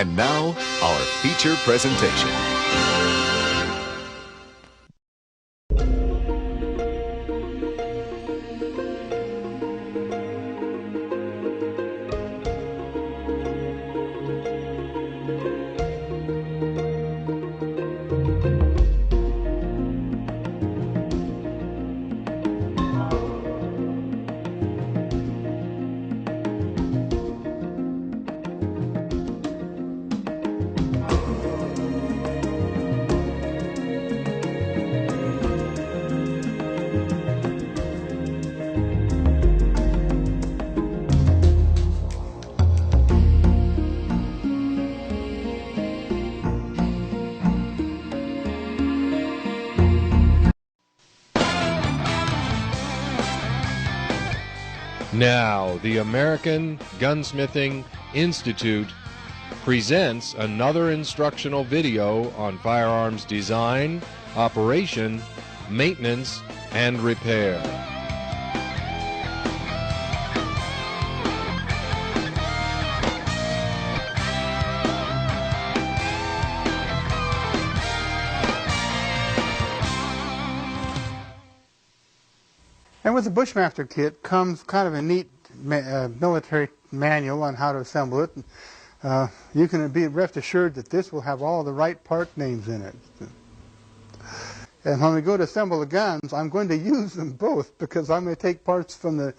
And now, our feature presentation. Now, the American Gunsmithing Institute presents another instructional video on firearms design, operation, maintenance, and repair. And with the Bushmaster kit comes kind of a neat military manual on how to assemble it. You can be rest assured that this will have all the right part names in it. And when we go to assemble the guns, I'm going to use them both because I'm going to take parts from the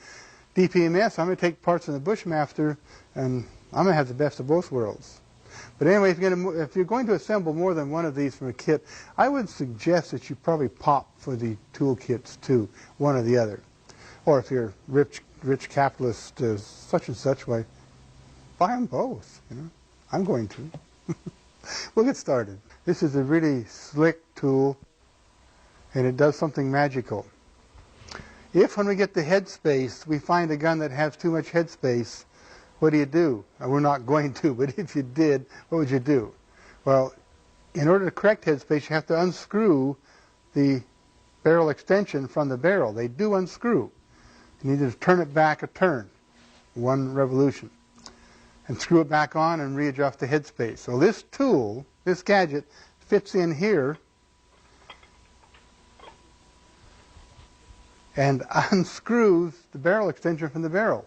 DPMS, I'm going to take parts from the Bushmaster, and I'm going to have the best of both worlds. But anyway, if you're going to assemble more than one of these from a kit, I would suggest that you probably pop for the tool kits too, one or the other. Or if you're rich capitalist such and such, why, buy them both. You know, I'm going to. We'll get started. This is a really slick tool, and it does something magical. If when we get the headspace, we find a gun that has too much headspace, what do? We're not going to, but if you did, what would you do? Well, in order to correct headspace, you have to unscrew the barrel extension from the barrel. They do unscrew. You need to turn it back a turn, one revolution, and screw it back on and readjust the headspace. So this tool, this gadget, fits in here and unscrews the barrel extension from the barrel.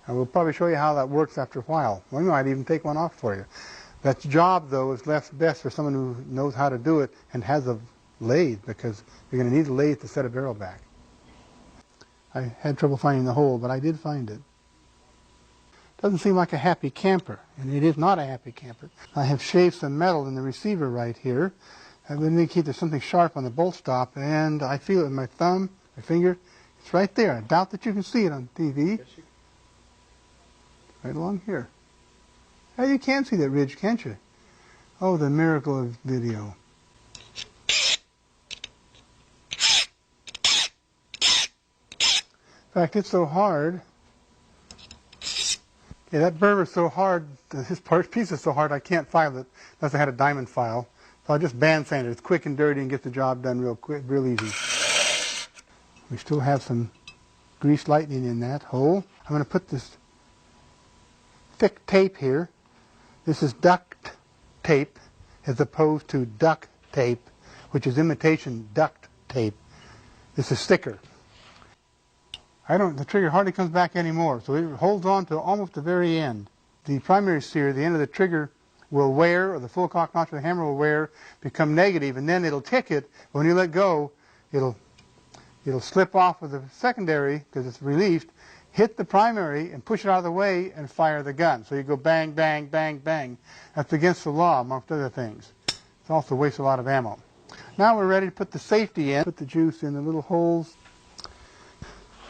And we'll probably show you how that works after a while. We might even take one off for you. That job, though, is left best for someone who knows how to do it and has a lathe, because you're going to need a lathe to set a barrel back. I had trouble finding the hole, but I did find it. Doesn't seem like a happy camper, and it is not a happy camper. I have shaved some metal in the receiver right here. I would indicate there's something sharp on the bolt stop, and I feel it with my thumb, my finger. It's right there. I doubt that you can see it on TV. Right along here. Oh, you can see that ridge, can't you? Oh, the miracle of video. In fact, it's so hard. Yeah, that burr is so hard, this piece is so hard I can't file it unless I had a diamond file. So I'll just band sand it. It's quick and dirty and get the job done real quick, real easy. We still have some grease lightning in that hole. I'm going to put this thick tape here. This is duct tape as opposed to duct tape, which is imitation duct tape. This is thicker. The trigger hardly comes back anymore, so it holds on to almost the very end. The primary sear, the end of the trigger, will wear, or the full cock notch of the hammer will wear, become negative, and then it'll tick it. When you let go, it'll slip off with the secondary because it's released, hit the primary and push it out of the way and fire the gun. So you go bang, bang, bang, bang. That's against the law, amongst other things. It also wastes a lot of ammo. Now we're ready to put the safety in. Put the juice in the little holes.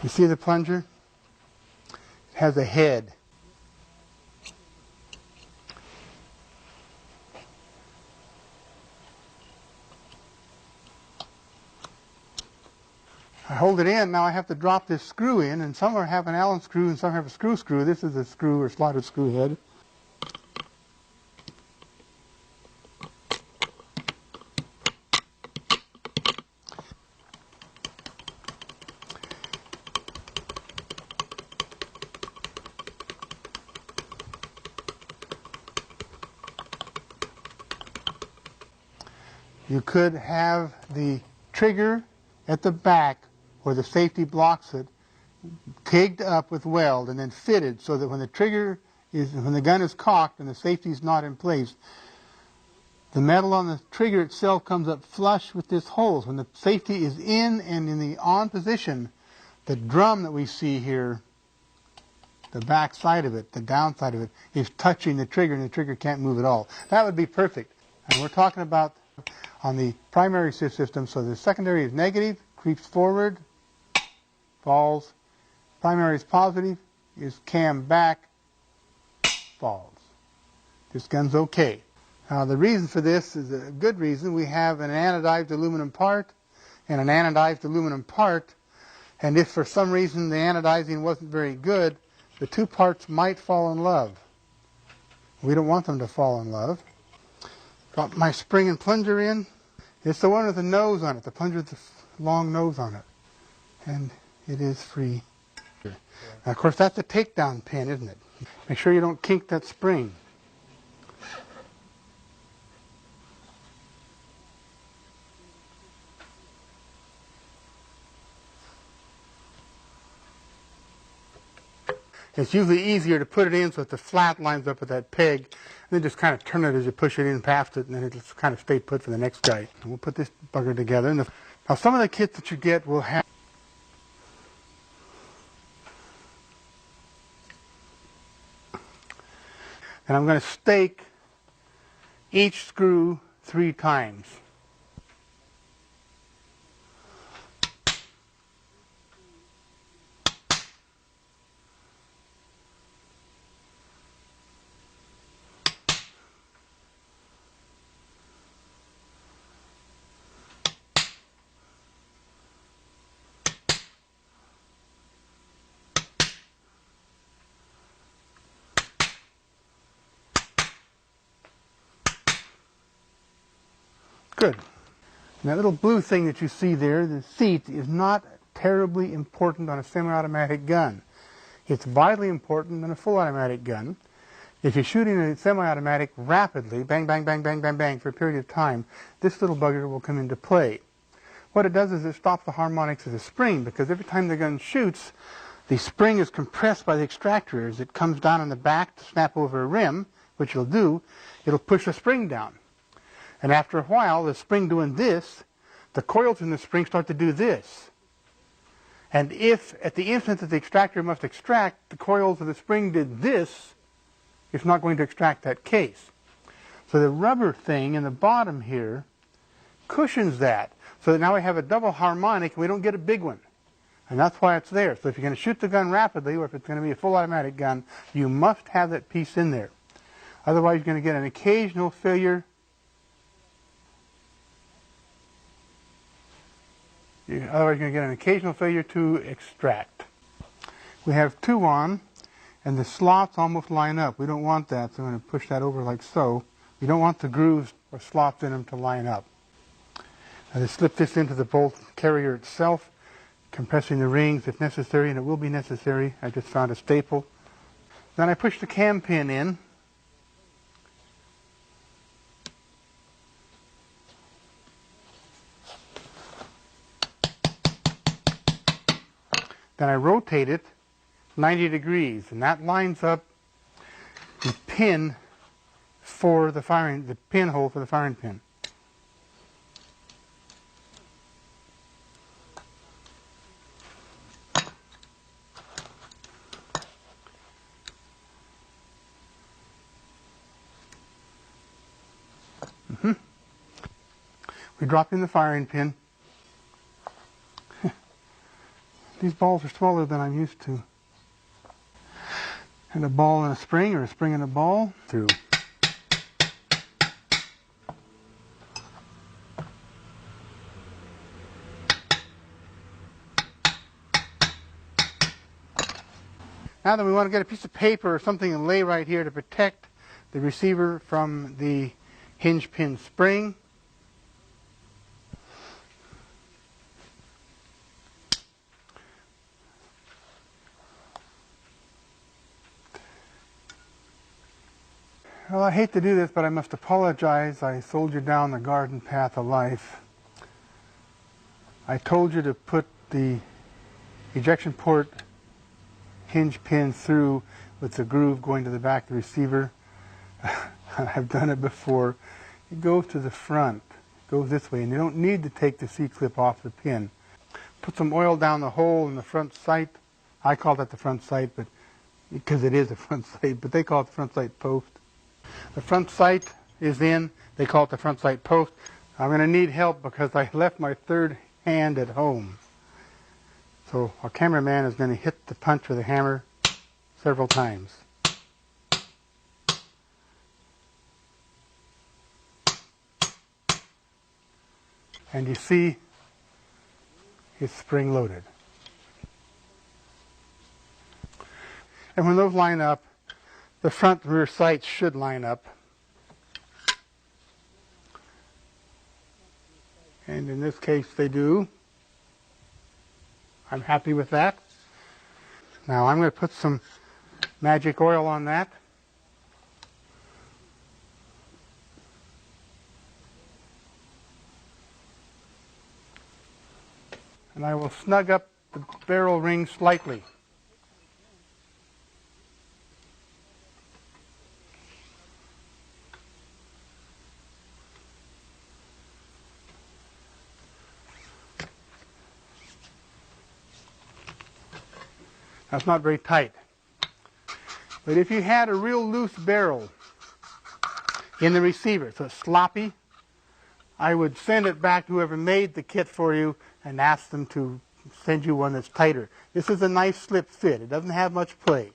You see the plunger? It has a head. I hold it in, now I have to drop this screw in, and some have an Allen screw and some have a screw. This is a screw or slotted screw head. You could have the trigger at the back where the safety blocks it tagged up with weld and then fitted so that when the gun is cocked and the safety is not in place, the metal on the trigger itself comes up flush with this hole. When the safety is in and in the on position, the drum that we see here, the back side of it, the down side of it, is touching the trigger and the trigger can't move at all. That would be perfect. And we're talking about on the primary system, so the secondary is negative, creeps forward, falls. Primary is positive, is cam back, falls. This gun's okay. Now the reason for this is a good reason. We have an anodized aluminum part and an anodized aluminum part, and if for some reason the anodizing wasn't very good, the two parts might fall in love. We don't want them to fall in love. Got my spring and plunger in. It's the one with the nose on it, the plunger with the long nose on it. And it is free. Now, of course, that's a takedown pin, isn't it? Make sure you don't kink that spring. It's usually easier to put it in so that the flat lines up with that peg, and then just kind of turn it as you push it in past it, and then it'll kind of stay put for the next guy. And we'll put this bugger together. Now, some of the kits that you get will have, and I'm going to stake each screw 3 times. Good. And that little blue thing that you see there, the seat, is not terribly important on a semi-automatic gun. It's vitally important in a full automatic gun. If you're shooting a semi-automatic rapidly, bang, bang, bang, bang, bang, bang, for a period of time, this little bugger will come into play. What it does is it stops the harmonics of the spring, because every time the gun shoots, the spring is compressed by the extractor. As it comes down on the back to snap over a rim, which it'll do, it'll push the spring down. And after a while, the spring doing this, the coils in the spring start to do this. And if at the instant that the extractor must extract, the coils of the spring did this, it's not going to extract that case. So the rubber thing in the bottom here cushions that, so that now we have a double harmonic and we don't get a big one. And that's why it's there. So if you're going to shoot the gun rapidly, or if it's going to be a full automatic gun, you must have that piece in there. Otherwise you're going to get an occasional failure. Otherwise, you're going to get an occasional failure to extract. We have 2 on, and the slots almost line up. We don't want that, so I'm going to push that over like so. You don't want the grooves or slots in them to line up. Now, just slip this into the bolt carrier itself, compressing the rings if necessary, and it will be necessary. I just found a staple. Then I push the cam pin in. Then I rotate it 90 degrees, and that lines up the pin for the pinhole for the firing pin. We drop in the firing pin. These balls are smaller than I'm used to. And a ball and a spring, or a spring and a ball, through. Now then, we want to get a piece of paper or something and lay right here to protect the receiver from the hinge pin spring. Well, I hate to do this, but I must apologize. I sold you down the garden path of life. I told you to put the ejection port hinge pin through with the groove going to the back of the receiver. I've done it before. It goes to the front. It goes this way, and you don't need to take the C-clip off the pin. Put some oil down the hole in the front sight. I call that the front sight, but because it is a front sight, but they call it the front sight post. The front sight is in. They call it the front sight post. I'm going to need help because I left my third hand at home. So our cameraman is going to hit the punch with a hammer several times. And you see it's spring loaded. And when those line up, the front and rear sights should line up. And in this case they do. I'm happy with that. Now I'm going to put some magic oil on that. And I will snug up the barrel ring slightly. That's not very tight. But if you had a real loose barrel in the receiver, so it's sloppy, I would send it back to whoever made the kit for you and ask them to send you one that's tighter. This is a nice slip fit. It doesn't have much play.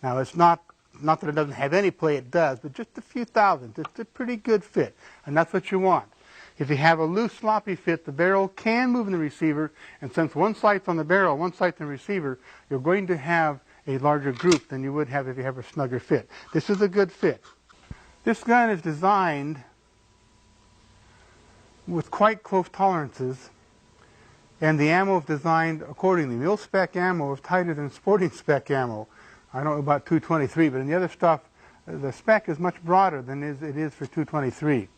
Now it's not that it doesn't have any play, it does, but just a few thousandths. It's a pretty good fit, and that's what you want. If you have a loose, sloppy fit, the barrel can move in the receiver, and since one sight's on the barrel, one sight's in the receiver, you're going to have a larger group than you would have if you have a snugger fit. This is a good fit. This gun is designed with quite close tolerances, and the ammo is designed accordingly. Mil-spec ammo is tighter than sporting spec ammo. I don't know about 223, but in the other stuff, the spec is much broader than it is for 223.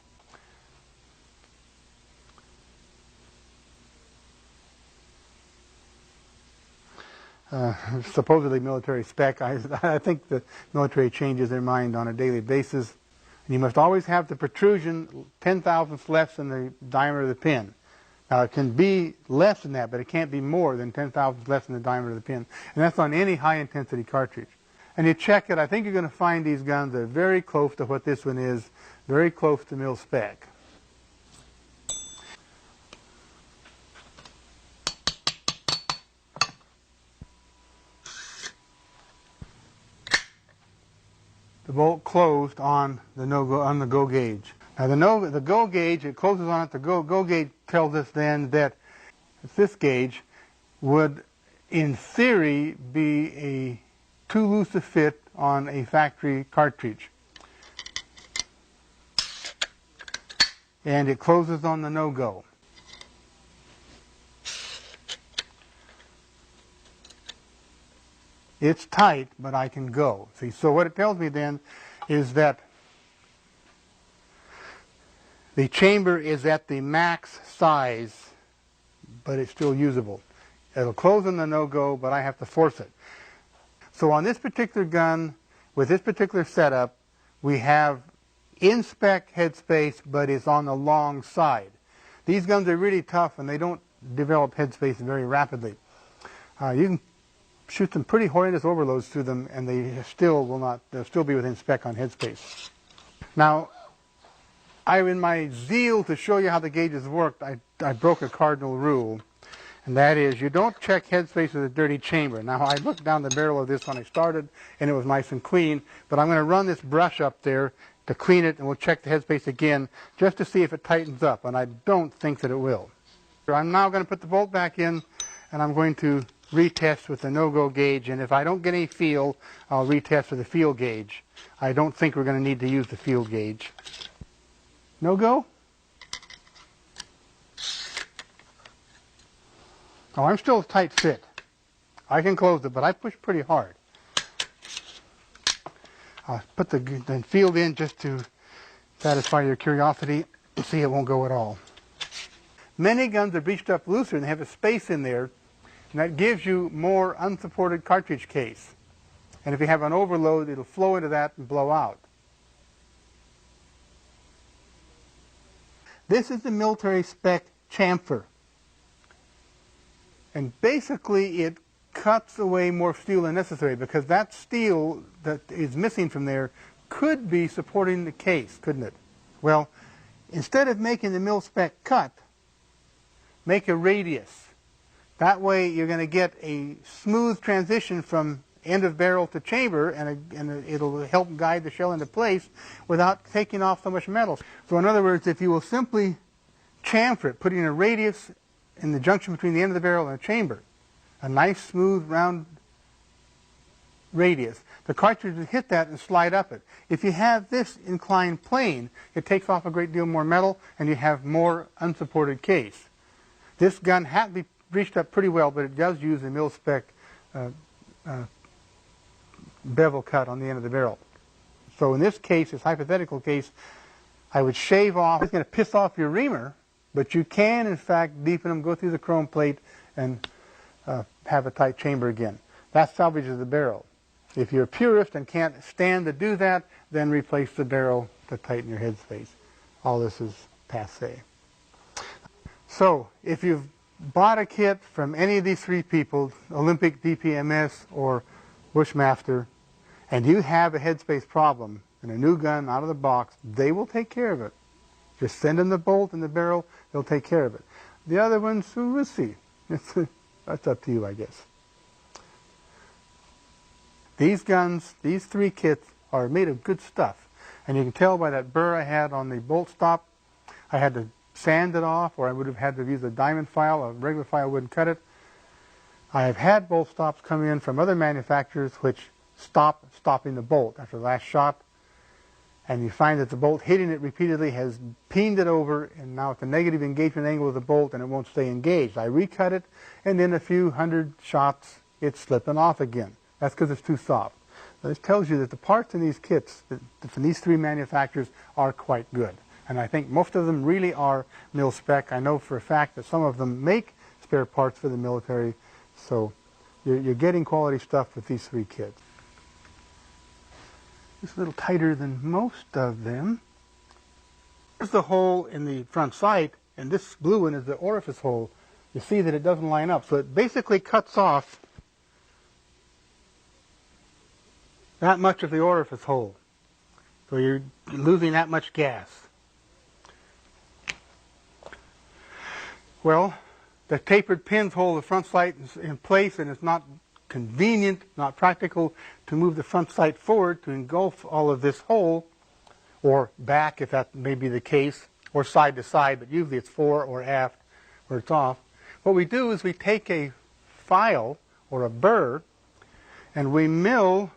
Supposedly military spec. I think the military changes their mind on a daily basis. And you must always have the protrusion 10 thousandths less than the diameter of the pin. Now it can be less than that, but it can't be more than 10 thousandths less than the diameter of the pin. And that's on any high intensity cartridge. And you check it, I think you're going to find these guns are very close to what this one is, very close to mil spec. The bolt closed on the go gauge. Now the go gauge, it closes on it. The go gauge tells us then that this gauge would, in theory, be a too loose a fit on a factory cartridge. And it closes on the no-go. It's tight, but I can go. See, so what it tells me then is that the chamber is at the max size, but it's still usable. It'll close on the no-go, but I have to force it. So on this particular gun, with this particular setup, we have in-spec headspace, but it's on the long side. These guns are really tough, and they don't develop headspace very rapidly. You can shoot some pretty horrendous overloads through them, and they still will not. They'll still be within spec on headspace. Now, in my zeal to show you how the gauges worked, I broke a cardinal rule, and that is you don't check headspace with a dirty chamber. Now, I looked down the barrel of this when I started, and it was nice and clean, but I'm going to run this brush up there to clean it, and we'll check the headspace again just to see if it tightens up, and I don't think that it will. I'm now going to put the bolt back in, and I'm going to retest with the no-go gauge, and if I don't get any feel, I'll retest with the field gauge. I don't think we're going to need to use the field gauge. No-go? Oh, I'm still a tight fit. I can close it, but I push pretty hard. I'll put the field in just to satisfy your curiosity. You see it won't go at all. Many guns are breeched up looser and they have a space in there, and that gives you more unsupported cartridge case. And if you have an overload, it'll flow into that and blow out. This is the military spec chamfer. And basically it cuts away more steel than necessary, because that steel that is missing from there could be supporting the case, couldn't it? Well, instead of making the mil spec cut, make a radius. That way you're going to get a smooth transition from end of barrel to chamber, and it'll help guide the shell into place without taking off so much metal. So in other words, if you will simply chamfer it, putting a radius in the junction between the end of the barrel and the chamber, a nice smooth round radius, the cartridge will hit that and slide up it. If you have this inclined plane, it takes off a great deal more metal and you have more unsupported case. This gun had to be breeched up pretty well, but it does use a mil-spec bevel cut on the end of the barrel. So in this case, this hypothetical case, I would shave off. It's going to piss off your reamer, but you can, in fact, deepen them, go through the chrome plate, and have a tight chamber again. That salvages the barrel. If you're a purist and can't stand to do that, then replace the barrel to tighten your head space. All this is passé. So if you've bought a kit from any of these three people, Olympic, DPMS, or Bushmaster, and you have a headspace problem and a new gun out of the box, they will take care of it. Just send them the bolt and the barrel, they'll take care of it. The other ones, we'll see. That's up to you, I guess. These guns, these three kits, are made of good stuff. And you can tell by that burr I had on the bolt stop. I had to sand it off, or I would have had to use a diamond file. A regular file wouldn't cut it. I have had bolt stops come in from other manufacturers which stopping the bolt after the last shot, and you find that the bolt hitting it repeatedly has peened it over, and now it's a negative engagement angle of the bolt and it won't stay engaged. I recut it, and in a few hundred shots it's slipping off again. That's because it's too soft. This tells you that the parts in these kits from these three manufacturers are quite good. And I think most of them really are mil-spec. I know for a fact that some of them make spare parts for the military, so you're getting quality stuff with these three kits. It's a little tighter than most of them. Here's the hole in the front sight, and this blue one is the orifice hole. You see that it doesn't line up, so it basically cuts off that much of the orifice hole. So you're losing that much gas. Well, the tapered pins hold the front sight in place, and it's not convenient, not practical to move the front sight forward to engulf all of this hole, or back if that may be the case, or side to side, but usually it's fore or aft where it's off. What we do is we take a file or a burr and we mill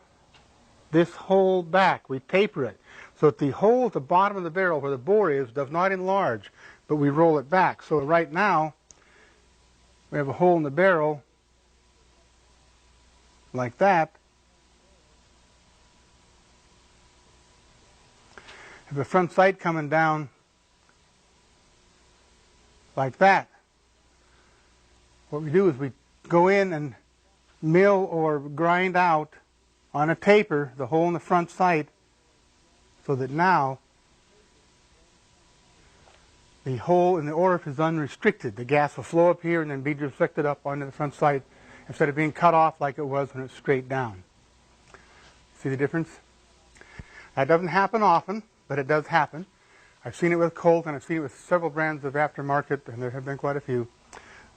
this hole back. We taper it so that the hole at the bottom of the barrel where the bore is does not enlarge, but we roll it back. So right now we have a hole in the barrel like that. Have a front sight coming down like that. What we do is we go in and mill or grind out on a taper the hole in the front sight, so that now the hole in the orifice is unrestricted. The gas will flow up here and then be deflected up onto the front sight instead of being cut off like it was when it's straight down. See the difference? That doesn't happen often, but it does happen. I've seen it with Colt, and I've seen it with several brands of aftermarket, and there have been quite a few.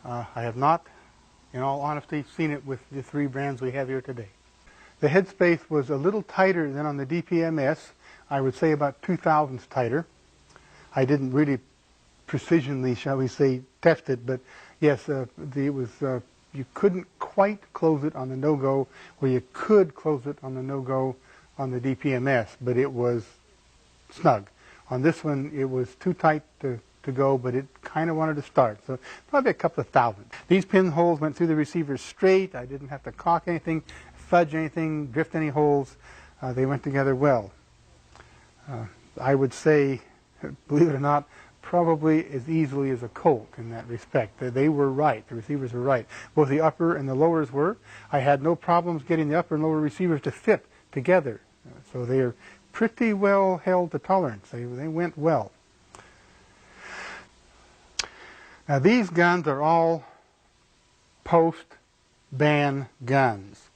I have not, in all honesty, seen it with the three brands we have here today. The headspace was a little tighter than on the DPMS. I would say about 0.002 tighter. I didn't really precisionally, shall we say, test it, but yes, it was. You couldn't quite close it on the no-go, where you could close it on the no-go on the DPMS, but it was snug. On this one, it was too tight to go, but it kind of wanted to start, so probably a couple of thousand. These pinholes went through the receiver straight. I didn't have to caulk anything, fudge anything, drift any holes. They went together well. I would say, believe it or not, probably as easily as a Colt in that respect. They were right. The receivers were right. Both the upper and the lowers were. I had no problems getting the upper and lower receivers to fit together. So they are pretty well held to tolerance. They went well. Now these guns are all post-ban guns.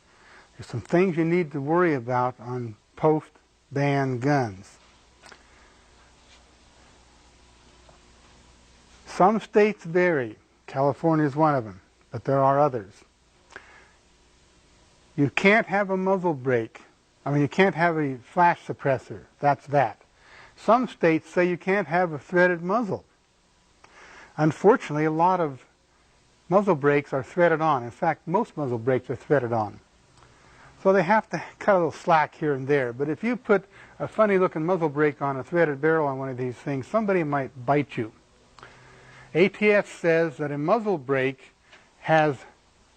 There's some things you need to worry about on post-ban guns. Some states vary. California is one of them, but there are others. You can't have a muzzle brake. I mean, you can't have a flash suppressor. That's that. Some states say you can't have a threaded muzzle. Unfortunately, a lot of muzzle brakes are threaded on. In fact, most muzzle brakes are threaded on. So they have to cut a little slack here and there. But if you put a funny-looking muzzle brake on a threaded barrel on one of these things, somebody might bite you. ATF says that a muzzle brake has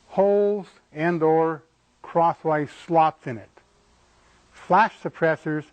holes and or crosswise slots in it. Flash suppressors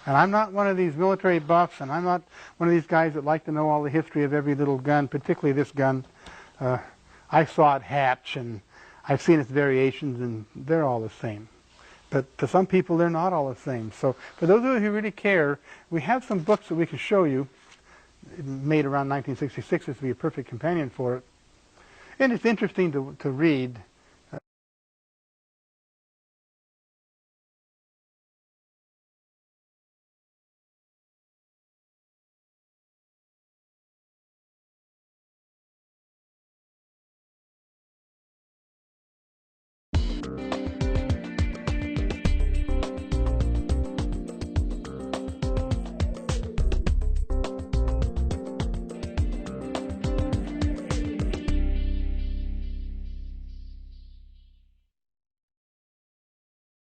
And I'm not one of these military buffs, and I'm not one of these guys that like to know all the history of every little gun, particularly this gun. I saw it hatch, and I've seen its variations, and they're all the same. But to some people, they're not all the same. So for those of you who really care, we have some books that we can show you, made around 1966. This would be a perfect companion for it. And it's interesting to read.